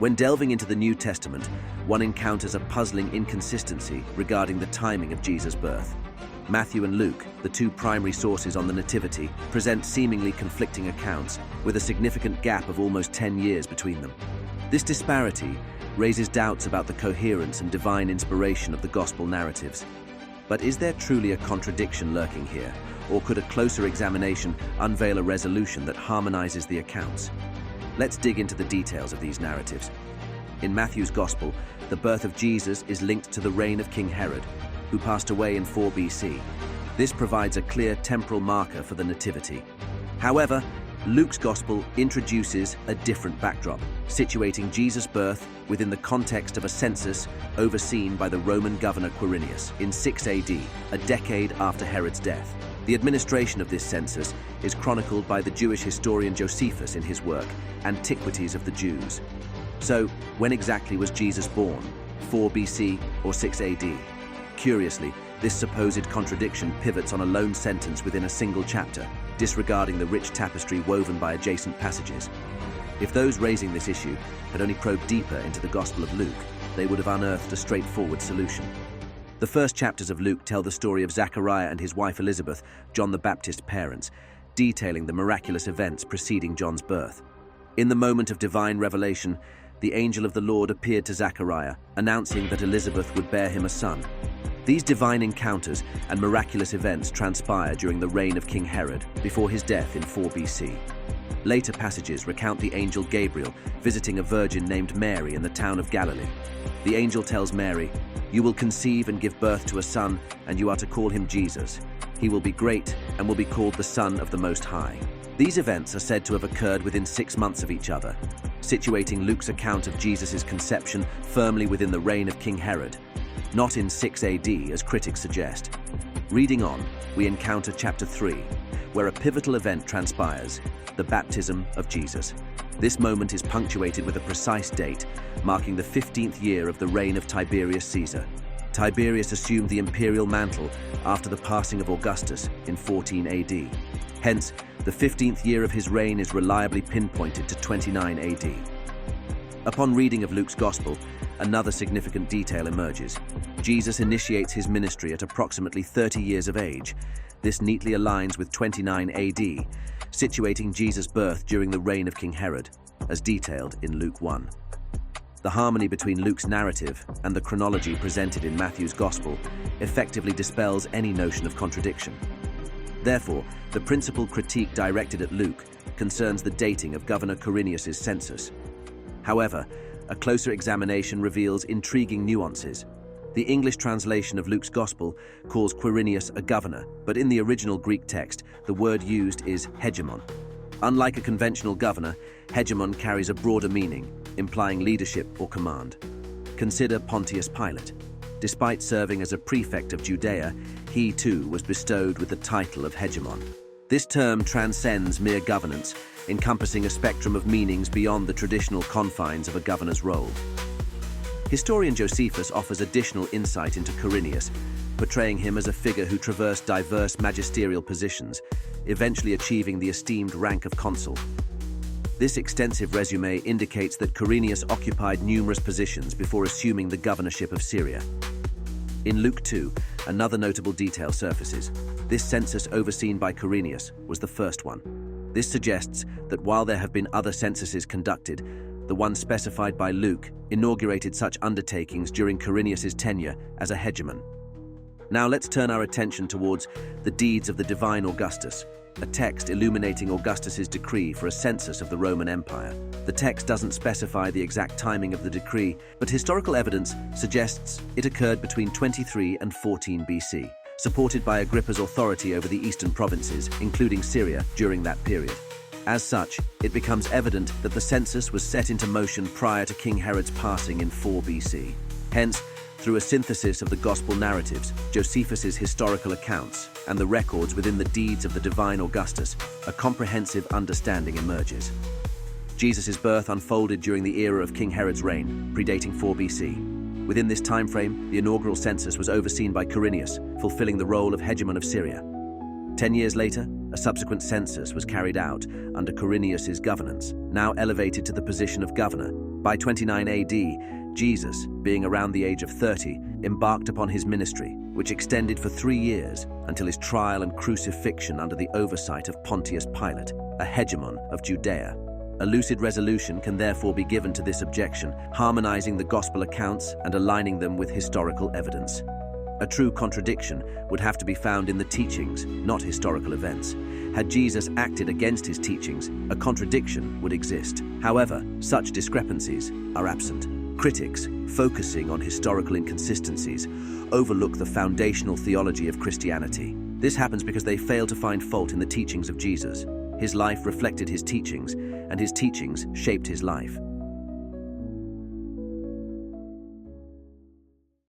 When delving into the New Testament, one encounters a puzzling inconsistency regarding the timing of Jesus' birth. Matthew and Luke, the two primary sources on the Nativity, present seemingly conflicting accounts, with a significant gap of almost 10 years between them. This disparity raises doubts about the coherence and divine inspiration of the Gospel narratives. But is there truly a contradiction lurking here, or could a closer examination unveil a resolution that harmonizes the accounts? Let's dig into the details of these narratives. In Matthew's Gospel, the birth of Jesus is linked to the reign of King Herod, who passed away in 4 BC. This provides a clear temporal marker for the Nativity. However, Luke's Gospel introduces a different backdrop, situating Jesus' birth within the context of a census overseen by the Roman governor Quirinius in 6 AD, a decade after Herod's death. The administration of this census is chronicled by the Jewish historian Josephus in his work, Antiquities of the Jews. So, when exactly was Jesus born? 4 BC or 6 AD? Curiously, this supposed contradiction pivots on a lone sentence within a single chapter, disregarding the rich tapestry woven by adjacent passages. If those raising this issue had only probed deeper into the Gospel of Luke, they would have unearthed a straightforward solution. The first chapters of Luke tell the story of Zachariah and his wife Elizabeth, John the Baptist's parents, detailing the miraculous events preceding John's birth. In the moment of divine revelation, the angel of the Lord appeared to Zachariah, announcing that Elizabeth would bear him a son. These divine encounters and miraculous events transpire during the reign of King Herod, before his death in 4 BC. Later passages recount the angel Gabriel visiting a virgin named Mary in the town of Galilee. The angel tells Mary, "You will conceive and give birth to a son, and you are to call him Jesus. He will be great and will be called the Son of the Most High." These events are said to have occurred within 6 months of each other, situating Luke's account of Jesus' conception firmly within the reign of King Herod, not in 6 AD as critics suggest. Reading on, we encounter chapter 3, where a pivotal event transpires, the baptism of Jesus. This moment is punctuated with a precise date, marking the 15th year of the reign of Tiberius Caesar. Tiberius assumed the imperial mantle after the passing of Augustus in 14 AD. Hence, the 15th year of his reign is reliably pinpointed to 29 AD. Upon reading of Luke's Gospel, another significant detail emerges. Jesus initiates his ministry at approximately 30 years of age. This neatly aligns with 29 AD, situating Jesus' birth during the reign of King Herod, as detailed in Luke 1. The harmony between Luke's narrative and the chronology presented in Matthew's Gospel effectively dispels any notion of contradiction. Therefore, the principal critique directed at Luke concerns the dating of Governor Quirinius' census. However, a closer examination reveals intriguing nuances. The English translation of Luke's Gospel calls Quirinius a governor, but in the original Greek text, the word used is hegemon. Unlike a conventional governor, hegemon carries a broader meaning, implying leadership or command. Consider Pontius Pilate. Despite serving as a prefect of Judea, he too was bestowed with the title of hegemon. This term transcends mere governance, encompassing a spectrum of meanings beyond the traditional confines of a governor's role. Historian Josephus offers additional insight into Quirinius, portraying him as a figure who traversed diverse magisterial positions, eventually achieving the esteemed rank of consul. This extensive resume indicates that Quirinius occupied numerous positions before assuming the governorship of Syria. In Luke 2, another notable detail surfaces. This census overseen by Quirinius was the first one. This suggests that while there have been other censuses conducted, the one specified by Luke inaugurated such undertakings during Quirinius' tenure as a hegemon. Now let's turn our attention towards the deeds of the divine Augustus, a text illuminating Augustus's decree for a census of the Roman Empire. The text doesn't specify the exact timing of the decree, but historical evidence suggests it occurred between 23 and 14 BC, supported by Agrippa's authority over the eastern provinces, including Syria, during that period. As such, it becomes evident that the census was set into motion prior to King Herod's passing in 4 BC. Hence, through a synthesis of the Gospel narratives, Josephus's historical accounts, and the records within the deeds of the divine Augustus, a comprehensive understanding emerges. Jesus' birth unfolded during the era of King Herod's reign, predating 4 BC. Within this time frame, the inaugural census was overseen by Quirinius, fulfilling the role of hegemon of Syria. 10 years later, a subsequent census was carried out under Quirinius' governance, now elevated to the position of governor. By 29 AD, Jesus, being around the age of 30, embarked upon his ministry, which extended for 3 years until his trial and crucifixion under the oversight of Pontius Pilate, a hegemon of Judea. A lucid resolution can therefore be given to this objection, harmonizing the gospel accounts and aligning them with historical evidence. A true contradiction would have to be found in the teachings, not historical events. Had Jesus acted against his teachings, a contradiction would exist. However, such discrepancies are absent. Critics, focusing on historical inconsistencies, overlook the foundational theology of Christianity. This happens because they fail to find fault in the teachings of Jesus. His life reflected his teachings, and his teachings shaped his life.